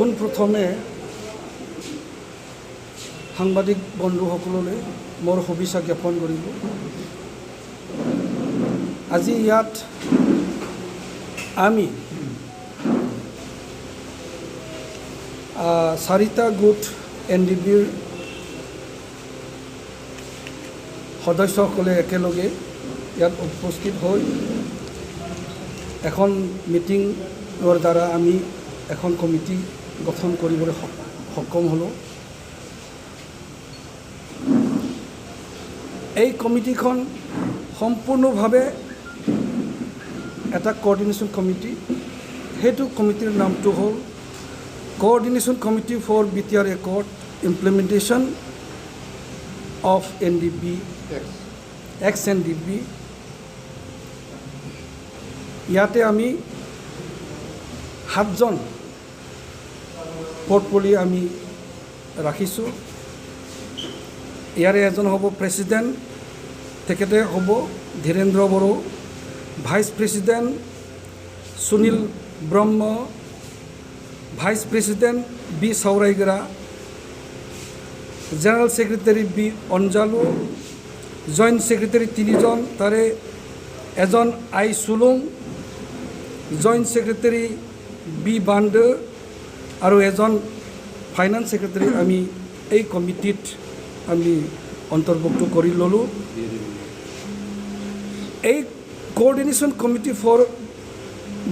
পোনপ্ৰথমে সাংবাদিক বন্ধুসকললৈ মোৰ শুভেচ্ছা জ্ঞাপন কৰিলোঁ। আজি ইয়াত আমি চাৰিটা গোট NDBৰ সদস্যসকলে একেলগে ইয়াত উপস্থিত হৈ এখন মিটিঙৰ দ্বাৰা আমি এখন কমিটি গঠন কৰিবলৈ সক্ষম হ'লোঁ। এই কমিটিখন সম্পূৰ্ণভাৱে এটা কোঅৰ্ডিনেশ্যন কমিটি। সেইটো কমিটিৰ নামটো হ'ল coordination committee for BTR Accord implementation of NDB ex-NDB। ইয়াতে আমি 7জন পৰ্টফলিঅ আমি ৰাখিছোঁ। ইয়াৰে এজন হ'ব প্ৰেছিডেণ্ট, তেখেতে হ'ব Dhirendra Boro, vice president Sunil Brahma, vice president B Chauraigara, general secretary B Anjalu, joint secretary 3জন, তাৰে এজন I Chulung, joint secretary B Bande আৰু এজন ফাইনেন্স ছেক্ৰেটাৰী আমি এই কমিটিত আমি অন্তৰ্ভুক্ত কৰি ল'লোঁ। এই coordination committee for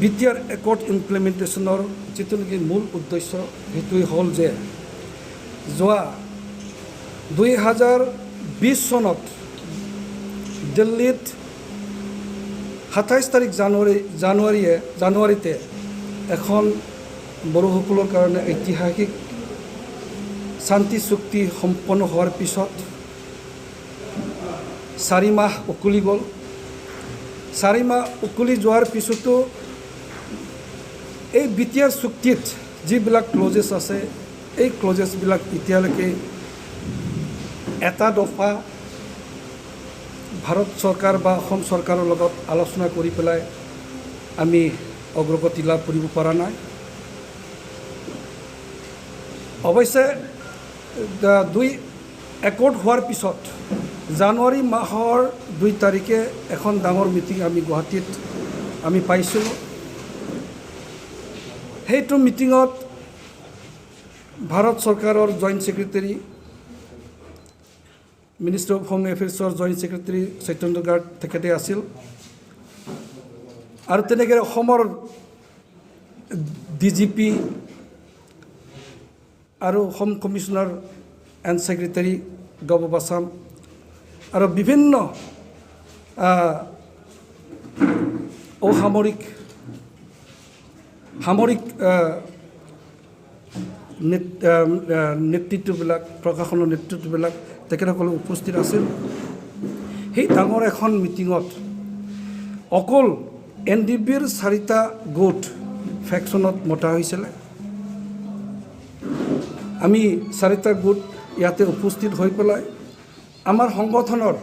BTR Accord ইমপ্লিমেণ্টেশ্যনৰ যিটো নেকি মূল উদ্দেশ্য সেইটোৱে হ'ল যে যোৱা 2020 চনত দিল্লীত 27 তাৰিখ জানুৱাৰীতে এখন বড়োসকলৰ কাৰণে ঐতিহাসিক শান্তি চুক্তি সম্পন্ন হোৱাৰ পিছত 4 মাহ উকলি গ'ল। 4 মাহ উকলি যোৱাৰ পিছতো এই BTR চুক্তিত যিবিলাক ক্লজেছ আছে এই ক্লজেছবিলাক এতিয়ালৈকে এটা দফা ভাৰত চৰকাৰ বা অসম চৰকাৰৰ লগত আলোচনা কৰি পেলাই আমি অগ্ৰগতি লাভ কৰিব পৰা নাই। অৱশ্যে 2 একৰ্ড হোৱাৰ পিছত জানুৱাৰী মাহৰ 2 তাৰিখে এখন ডাঙৰ মিটিং আমি গুৱাহাটীত আমি পাইছিলোঁ। সেইটো মিটিঙত ভাৰত চৰকাৰৰ joint secretary minister of home এফেয়াৰ্ছৰ জইণ্ট ছেক্ৰেটাৰী চৈতন্য গাৰ্গ তেখেতে আছিল আৰু তেনেকৈ অসমৰ DGP আৰু হোম কমিশ্যনাৰ এণ্ড ছেক্ৰেটাৰী গবব আছাম আৰু বিভিন্ন সামৰিক নেতৃত্ববিলাক, প্ৰশাসনৰ নেতৃত্ববিলাক তেখেতসকলে উপস্থিত আছিল। সেই ডাঙৰ এখন মিটিঙত অকল NDBৰ 4টা গোট ফেকশ্যনত মতা হৈছিলে। আমি 4টা গোট ইয়াতে উপস্থিত হৈ পেলাই আমাৰ সংগঠনৰ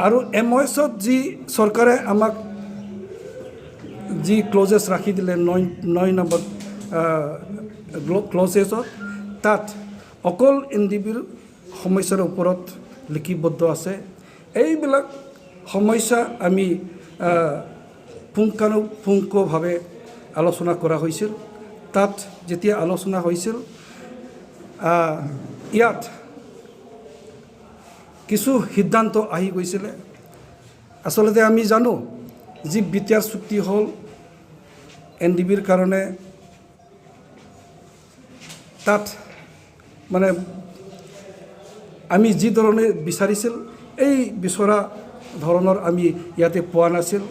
আৰু MOSত যি চৰকাৰে আমাক যি ক্লজেছ ৰাখি দিলে 9 নম্বৰ ক্লজেছত, তাত অকল NDBৰ সমস্যাৰ ওপৰত লিপিবদ্ধ আছে। এইবিলাক সমস্যা আমি পুংখানুপুংখভাৱে আলোচনা কৰা হৈছিল। তাত যেতিয়া আলোচনা হৈছিল ইয়াত কিছু সিদ্ধান্ত আহি গৈছিলে। আচলতে আমি জানো যি BTR চুক্তি হ'ল NDBৰ কাৰণে তাত মানে আমি যি ধৰণে বিচাৰিছিল এই বিচৰা ধৰণৰ আমি ইয়াতে পোৱা নাছিল।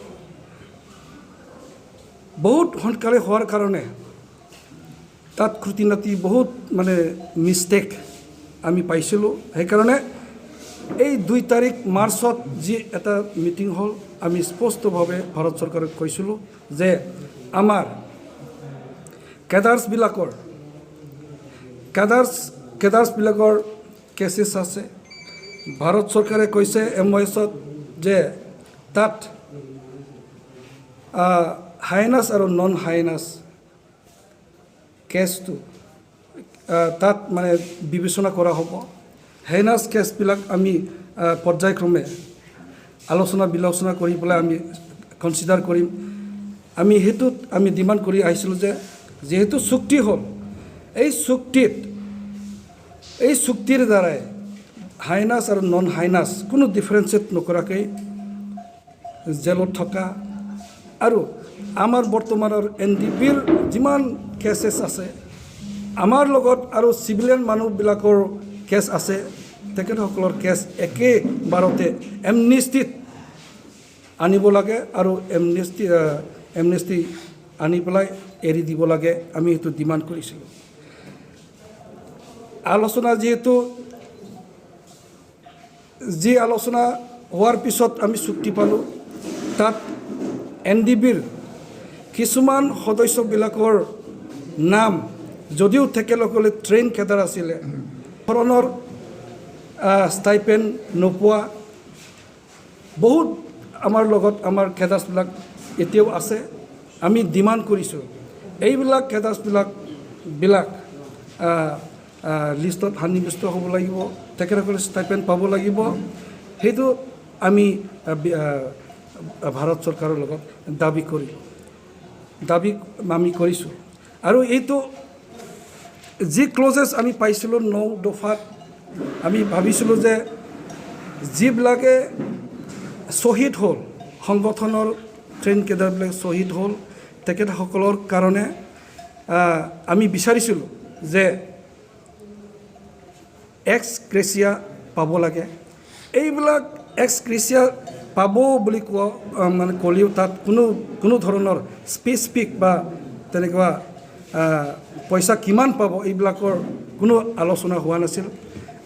বহুত সোনকালে হোৱাৰ কাৰণে তাত খুঁটি নাটি বহুত মানে মিষ্টেক আমি পাইছিলোঁ। সেইকাৰণে এই 2 তাৰিখ মাৰ্চত যি এটা মিটিং হ'ল আমি স্পষ্টভাৱে ভাৰত চৰকাৰক কৈছিলোঁ যে আমাৰ কেডাৰ্ছবিলাকৰ কেছেছ আছে। ভাৰত চৰকাৰে কৈছে MOSত যে তাত হাইনাছ আৰু নন হাইনাছ কেছটো তাত মানে বিবেচনা কৰা হ'ব। হেইনাছ কেছবিলাক আমি পৰ্যায়ক্ৰমে আলোচনা বিলোচনা কৰি পেলাই আমি কনচিডাৰ কৰিম। আমি সেইটোত আমি ডিমাণ্ড কৰি আহিছিলোঁ যে যিহেতু চুক্তি হ'ল, এই চুক্তিৰ দ্বাৰাই হাইনাছ আৰু নন হাইনাছ কোনো ডিফাৰেঞ্চিয়েট নকৰাকৈ জেলত থকা আৰু আমাৰ বৰ্তমানৰ NDBৰ যিমান কেছেছ আছে, আমাৰ লগত আৰু চিভিলিয়ান মানুহবিলাকৰ কেছ আছে, তেখেতসকলৰ কেছ একেবাৰতে এমনেষ্টিত আনিব লাগে আৰু এমনেষ্টি আনি পেলাই এৰি দিব লাগে। আমি সেইটো ডিমাণ্ড কৰিছিলোঁ। আলোচনা যি আলোচনা হোৱাৰ পিছত আমি চুক্তি পালোঁ, তাত NDBৰ কিছুমান সদস্যবিলাকৰ নাম যদিও তেখেতসকলে ট্ৰেইন কেডাৰ আছিলে, ধৰণৰ ষ্টাইপেণ্ড নোপোৱা বহুত আমাৰ লগত আমাৰ কেডাৰ্ছবিলাক এতিয়াও আছে। আমি ডিমাণ্ড কৰিছোঁ এইবিলাক কেডাৰ্ছবিলাক লিষ্টত সন্নিৱিষ্ট হ'ব লাগিব, তেখেতসকলে ষ্টাইপেণ্ড পাব লাগিব। সেইটো আমি ভাৰত চৰকাৰৰ লগত দাবী আমি কৰিছোঁ। আৰু এইটো যি ক্লজেছ আমি পাইছিলোঁ 9 দফাত, আমি ভাবিছিলোঁ যে যিবিলাকে শ্বহীদ হ'ল, সংগঠনৰ ট্ৰেইন কেডাৰবিলাক শ্বহীদ হ'ল, তেখেতসকলৰ কাৰণে আমি বিচাৰিছিলোঁ যে এক্স গ্ৰেচিয়া পাব লাগে। এইবিলাক এক্স গ্ৰেচিয়া পাব বুলি ক'লেও তাত কোনো ধৰণৰ স্পেচিফিক বা তেনেকুৱা পইচা কিমান পাব এইবিলাকৰ কোনো আলোচনা হোৱা নাছিল।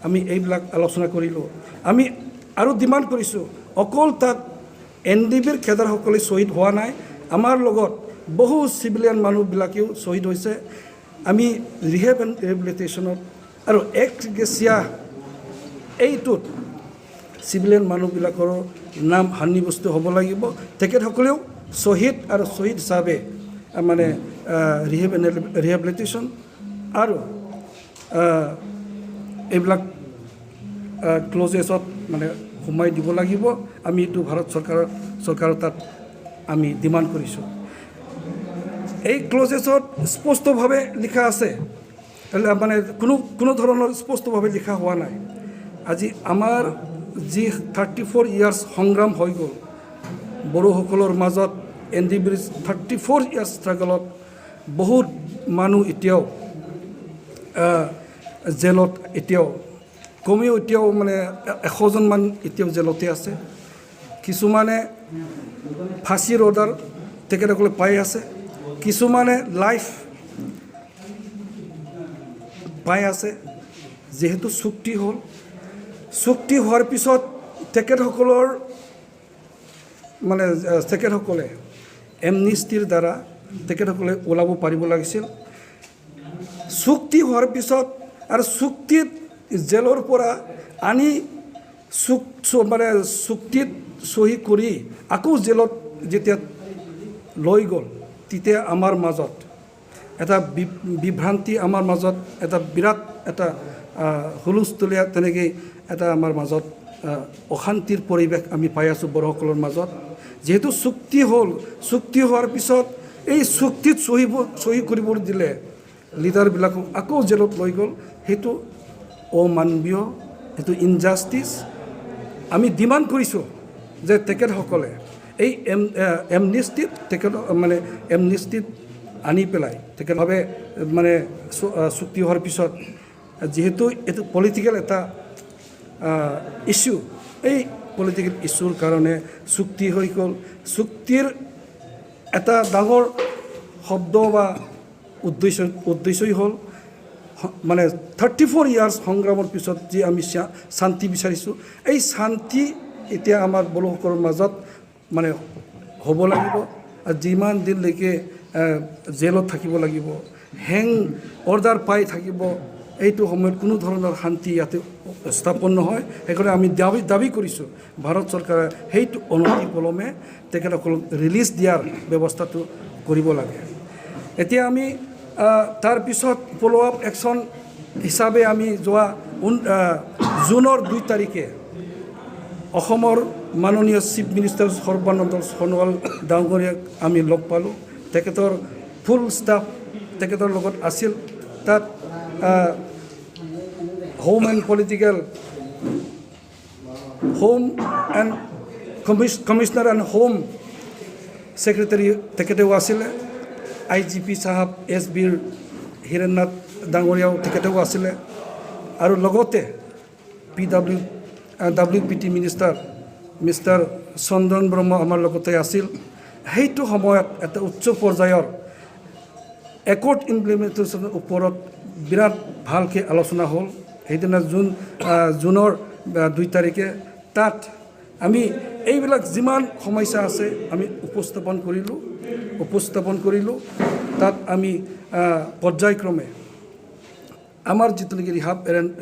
আমি এইবিলাক আলোচনা কৰিলোঁ। আমি আৰু ডিমাণ্ড কৰিছোঁ অকল তাত NDBৰ কেডাৰসকলে শ্বহীদ হোৱা নাই, আমাৰ লগত বহু চিভিলিয়ান মানুহবিলাকেও শ্বহীদ হৈছে। আমি ৰিহেব এণ্ড ৰিহেবিলিটেশ্যনত আৰু এক্স গ্ৰেচিয়া এইটোত চিভিলিয়ান মানুহবিলাকৰ নাম সন্নিৱিষ্ট হ'ব লাগিব। তেখেতসকলেও শ্বহীদ আৰু শ্বহীদ হিচাপে মানে ৰিহেব এণ্ড ৰিহেবিলিটেশ্যন আৰু এইবিলাক ক্লজেছত মানে সোমাই দিব লাগিব। আমি এইটো ভাৰত চৰকাৰৰ তাত আমি ডিমাণ্ড কৰিছোঁ। এই ক্লজেছত স্পষ্টভাৱে লিখা আছে, মানে কোনো ধৰণৰ স্পষ্টভাৱে লিখা হোৱা নাই। আজি আমাৰ যি 34 ইয়াৰ্ছ সংগ্ৰাম হৈ গ'ল বড়োসকলৰ মাজত, NDBৰ 34 ইয়াৰ্ছ ষ্ট্ৰাগলত বহুত মানুহ এতিয়াও জেলত, কমেও এতিয়াও মানে 100জন মান এতিয়াও জেলতে আছে। কিছুমানে ফাঁচীৰ অৰ্ডাৰ তেখেতসকলে পাই আছে, কিছুমানে লাইফ পাই আছে। যিহেতু চুক্তি হ'ল, চুক্তি হোৱাৰ পিছত তেখেতসকলে এমনেষ্টিৰ দ্বাৰা তেখেতসকলে ওলাব পাৰিব লাগিছিল। চুক্তি হোৱাৰ পিছত আৰু চুক্তিত জেলৰ পৰা আনি চুক্তিত চহী কৰি আকৌ জেলত যেতিয়া লৈ গ'ল, তেতিয়া আমাৰ মাজত এটা বিভ্ৰান্তি, আমাৰ মাজত এটা বিৰাট এটা হুলস্থুলীয়া তেনেকৈ এটা আমাৰ মাজত অশান্তিৰ পৰিৱেশ আমি পাই আছোঁ বড়োসকলৰ মাজত। যিহেতু চুক্তি হ'ল, চুক্তি হোৱাৰ পিছত এই চুক্তিত চহী কৰিবলৈ দিলে লিডাৰবিলাকক আকৌ জেলত লৈ গ'ল। সেইটো অমানৱীয়, সেইটো ইনজাষ্টিছ। আমি ডিমাণ্ড কৰিছোঁ যে তেখেতসকলে এই এমনেষ্টিত আনি পেলাই তেখেতভাৱে মানে চুক্তি হোৱাৰ পিছত, যিহেতু এইটো পলিটিকেল এটা ইছ্যু, এই পলিটিকেল ইছ্যুৰ কাৰণে চুক্তি হৈ গ'ল। চুক্তিৰ এটা ডাঙৰ শব্দ বা উদ্দেশ্যই হ'ল মানে 34 ইয়াৰ্ছ সংগ্ৰামৰ পিছত যি আমি শান্তি বিচাৰিছোঁ, এই শান্তি এতিয়া আমাৰ বড়োসকলৰ মাজত মানে হ'ব লাগিব। আৰু যিমান দিনলৈকে জেলত থাকিব লাগিব, হেং অৰ্ডাৰ পাই থাকিব, এইটো সময়ত কোনো ধৰণৰ শান্তি ইয়াতে স্থাপন নহয়। সেইকাৰণে আমি দাবী কৰিছোঁ ভাৰত চৰকাৰে সেইটো অনতিপলমে তেখেতসকলক ৰিলিজ দিয়াৰ ব্যৱস্থাটো কৰিব লাগে। এতিয়া আমি তাৰপিছত ফ'ল' আপ একশ্যন হিচাপে আমি যোৱা জুনৰ 2 তাৰিখে অসমৰ মাননীয় চিফ মিনিষ্টাৰ সৰ্বানন্দ সোণোৱাল ডাঙৰীয়াক আমি লগ পালোঁ। তেখেতৰ ফুল ষ্টাফ তেখেতৰ লগত আছিল। তাত home and commissioner and home secretary তেখেতেও আছিলে। IGP চাহাব SBৰ হীৰেন্নাথ ডাঙৰীয়াও তেখেতেও আছিলে। আৰু লগতে WPT মিনিষ্টাৰ মিষ্টাৰ চন্দন ব্ৰহ্ম আমাৰ লগতে আছিল। সেইটো সময়ত এটা উচ্চ পৰ্যায়ৰ একৰ্ড ইমপ্লিমেণ্টেশ্যনৰ ওপৰত বিৰাট ভালকৈ আলোচনা হ'ল। সেইদিনা জুনৰ 2 তাৰিখে তাত আমি এইবিলাক যিমান সমস্যা আছে আমি উপস্থাপন কৰিলোঁ। তাত আমি পৰ্যায়ক্ৰমে আমাৰ যিটো নেকি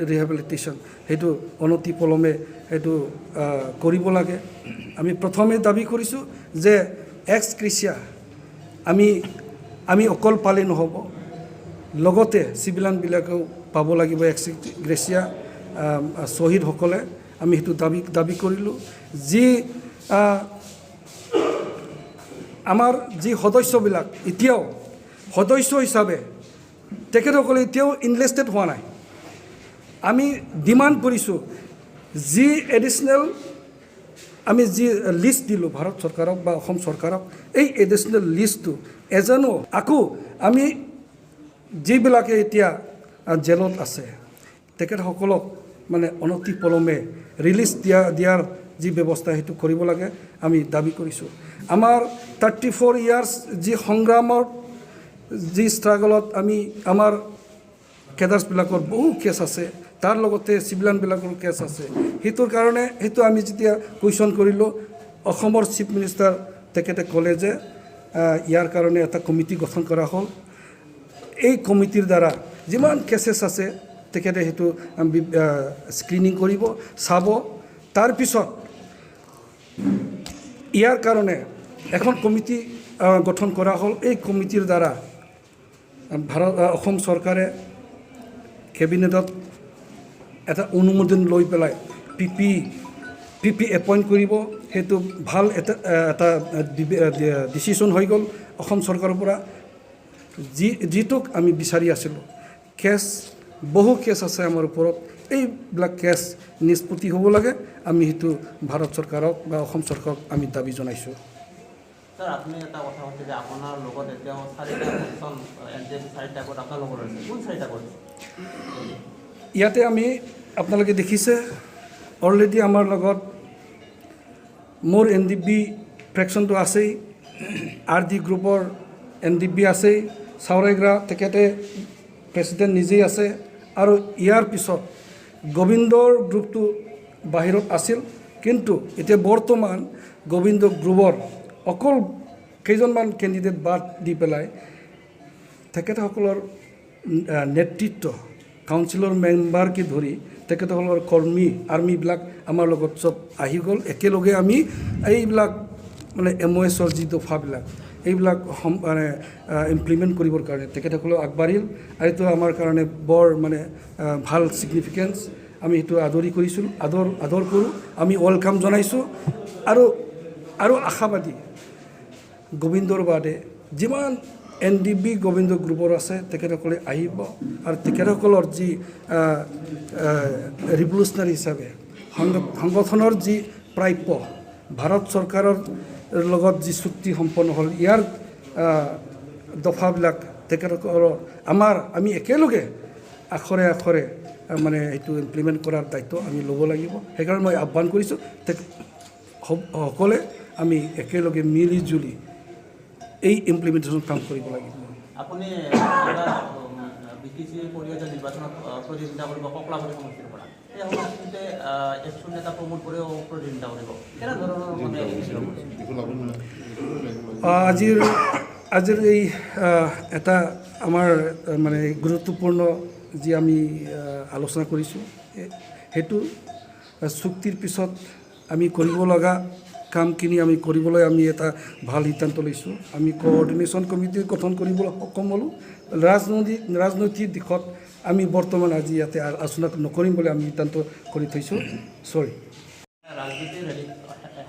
ৰিহেবিলিটেশ্যন সেইটো অনতি পলমে সেইটো কৰিব লাগে। আমি প্ৰথমে দাবী কৰিছোঁ যে এক্স গ্ৰেচিয়া আমি অকল পালে নহ'ব, লগতে চিভিলিয়ানবিলাকেও পাব লাগিব এক্স গ্ৰেচিয়া শ্বহীদসকলে। আমি সেইটো দাবী কৰিলোঁ। আমাৰ যি সদস্যবিলাক এতিয়াও সদস্য হিচাপে তেখেতসকলে এতিয়াও ইনভেষ্টেড হোৱা নাই। আমি ডিমাণ্ড কৰিছোঁ যি এডিশ্যনেল আমি যি লিষ্ট দিলোঁ ভাৰত চৰকাৰক বা অসম চৰকাৰক, এই এডিশ্যনেল লিষ্টটো এজনো আকৌ আমি যিবিলাকে এতিয়া জেলত আছে তেখেতসকলক মানে অনতি পলমে ৰিলিজ দিয়াৰ যি ব্যৱস্থা সেইটো কৰিব লাগে আমি দাবী কৰিছোঁ। আমাৰ 34 ইয়াৰ্ছ যি সংগ্ৰামৰ যি ষ্ট্ৰাগলত আমাৰ কেডাৰ্ছবিলাকৰ বহু কেছ আছে, তাৰ লগতে চিভিলিয়ানবিলাকৰ কেছ আছে। সেইটোৰ কাৰণে সেইটো আমি যেতিয়া কুৱেশ্যন কৰিলোঁ, অসমৰ চিফ মিনিষ্টাৰ তেখেতে ক'লে যে ইয়াৰ কাৰণে এটা কমিটি গঠন কৰা হ'ল। এই কমিটিৰ দ্বাৰা যিমান কেছেছ আছে তেখেতে সেইটো স্ক্ৰিনিং কৰিব, চাব। তাৰপিছত ইয়াৰ কাৰণে এখন কমিটি গঠন কৰা হ'ল। এই কমিটিৰ দ্বাৰা অসম চৰকাৰে কেবিনেটত এটা অনুমোদন লৈ পেলাই PP এপইণ্ট কৰিব। সেইটো ভাল এটা ডিচিশ্যন হৈ গ'ল অসম চৰকাৰৰ পৰা, যিটোক আমি বিচাৰি আছিলোঁ। বহু কেছ আছে আমাৰ ওপৰত, এইবিলাক কেছ নিষ্পত্তি হ'ব লাগে। আমি সেইটো ভাৰত চৰকাৰক বা অসম চৰকাৰক আমি দাবী জনাইছোঁ। স্যাৰ, আপুনি এটা কথা কৈছে যে আপোনাৰ লগত এতিয়াও 4টা ছেকশ্যন NDFC 4টা গোট আপোনাৰ লগত আছে। কোন 4টা গোট? ইয়াতে আমি আপোনালোকে দেখিছে অলৰেডি আমাৰ লগত মোৰ NDB ফ্ৰেকশ্যনটো আছেই, RD গ্ৰুপৰ NDB আছেই, চাউৰাইগ্ৰা তেখেতে প্ৰেছিডেণ্ট নিজেই আছে। আৰু ইয়াৰ পিছত গোবিন্দৰ গ্ৰুপটো বাহিৰত আছিল, কিন্তু এতিয়া বৰ্তমান গোবিন্দ গ্ৰুপৰ অকল কেইজনমান কেণ্ডিডেট বাদ দি পেলাই তেখেতসকলৰ নেতৃত্ব কাউন্সিলৰ মেম্বাৰকে ধৰি তেখেতসকলৰ আৰ্মিবিলাক আমাৰ লগত চব আহি গ'ল। একেলগে আমি এইবিলাক মানে MOSৰ যি দফাবিলাক এইবিলাক মানে ইমপ্লিমেণ্ট কৰিবৰ কাৰণে তেখেতসকলেও আগবাঢ়িল। আৰু এইটো আমাৰ কাৰণে বৰ মানে ভাল ছিগনিফিকেঞ্চ। আমি সেইটো আদৰ কৰোঁ, আমি ৱেলকাম জনাইছোঁ। আৰু আশাবাদী গোবিন্দৰ বাদে যিমান NDB গোবিন্দ গ্ৰুপৰ আছে তেখেতসকলে আহিব। আৰু তেখেতসকলৰ যি ৰিভলিউচনাৰী হিচাপে সংগঠনৰ যি প্ৰাপ্য ভাৰত চৰকাৰৰ লগত যি চুক্তি সম্পন্ন হ'ল, ইয়াৰ দফাবিলাক তেখেতসকলৰ আমি একেলগে আখৰে মানে সেইটো ইমপ্লিমেণ্ট কৰাৰ দায়িত্ব আমি ল'ব লাগিব। সেইকাৰণে মই আহ্বান কৰিছোঁ সকলে আমি একেলগে মিলি জুলি এই ইমপ্লিমেণ্টেশ্যন কাম কৰিব লাগিব। আপুনি BTC পৰিষদৰ নিৰ্বাচনত প্ৰতিদ্বন্দ্বিতা কৰিব ককলাবাৰী সমষ্টিৰ পৰা। এই সমষ্টিতে একশ্যন এটা প্ৰমোট কৰেও প্ৰতিদ্বন্দ্বিতা কৰিব। কেনেধৰণৰ আজিৰ এই এটা আমাৰ মানে গুৰুত্বপূৰ্ণ যি আমি আলোচনা কৰিছোঁ, সেইটো চুক্তিৰ পিছত আমি কৰিব লগা কামখিনি আমি কৰিবলৈ আমি এটা ভাল সিদ্ধান্ত লৈছোঁ আমি কোঅৰ্ডিনেশ্যন কমিটি গঠন কৰিবলৈ সক্ষম হ'লোঁ ৰাজনৈতিক দিশত আমি বৰ্তমান আজি ইয়াতে আলোচনা নকৰিম বুলি আমি সিদ্ধান্ত কৰি থৈছোঁ চৰি ৰাজনীতিৰ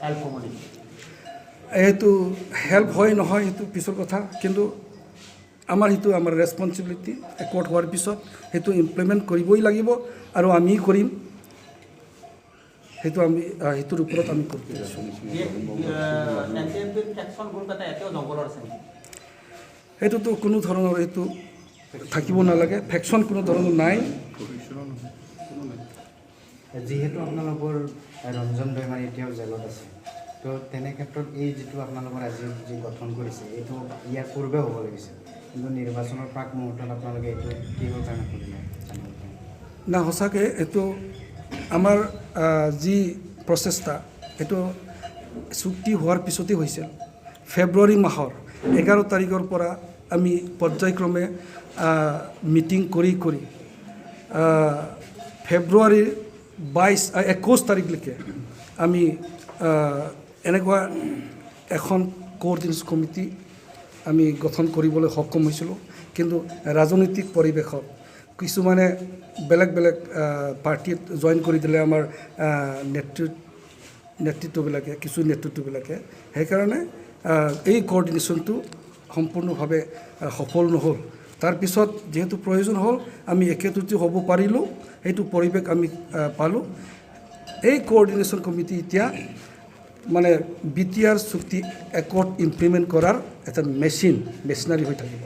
হেল্প হ'ব নেকি এইটো হেল্প হয় নহয় সেইটো পিছৰ কথা কিন্তু আমাৰ ৰেছপনচিবিলিটি একৰ্ড হোৱাৰ পিছত সেইটো ইমপ্লিমেণ্ট কৰিবই লাগিব আৰু আমি কৰিম সেইটো আমি সেইটোৰ ওপৰত আমি কৰি আছোঁ এনচিএমপিৰ ফেকশ্যন গ্ৰুপ এটা এতিয়াও জংঘলত আছে নেকি সেইটোতো কোনো ধৰণৰ এইটো থাকিব নালাগে ফেকশ্যন কোনো ধৰণৰ নাই যিহেতু আপোনালোকৰ ৰঞ্জন দৈমাৰী এতিয়াও জেলত আছে তো তেনে ক্ষেত্ৰত এই যিটো আপোনালোকৰ আজি যি গঠন কৰিছে এইটো ইয়াৰ পূৰ্বে হ'ব লাগিছিল কিন্তু নিৰ্বাচনৰ প্ৰাক মুহূৰ্তত আপোনালোকে এইটো কিহৰ কাৰণে কৰিলে জানিব পাৰিম না সঁচাকৈ এইটো আমাৰ যি প্ৰচেষ্টা এইটো চুক্তি হোৱাৰ পিছতেই হৈছিল ফেব্ৰুৱাৰী মাহৰ 11 তাৰিখৰ পৰা আমি পৰ্যায়ক্ৰমে মিটিং কৰি ফেব্ৰুৱাৰীৰ 21 তাৰিখলৈকে আমি এনেকুৱা এখন কোঅৰ্ডিনেশ্যন কমিটি আমি গঠন কৰিবলৈ সক্ষম হৈছিলোঁ কিন্তু ৰাজনৈতিক পৰিৱেশত কিছুমানে বেলেগ পাৰ্টিত জইন কৰি দিলে আমাৰ নেতৃত্ববিলাকে সেইকাৰণে এই কোঅৰ্ডিনেশ্যনটো সম্পূৰ্ণভাৱে সফল নহ'ল তাৰপিছত যিহেতু প্ৰয়োজন হ'ল আমি একত্ৰিত হ'ব পাৰিলোঁ সেইটো পৰিৱেশ আমি পালোঁ এই কোঅৰ্ডিনেশ্যন কমিটি এতিয়া মানে BTR চুক্তি একৰ্ড ইমপ্লিমেণ্ট কৰাৰ এটা মেচিনাৰী হৈ থাকিব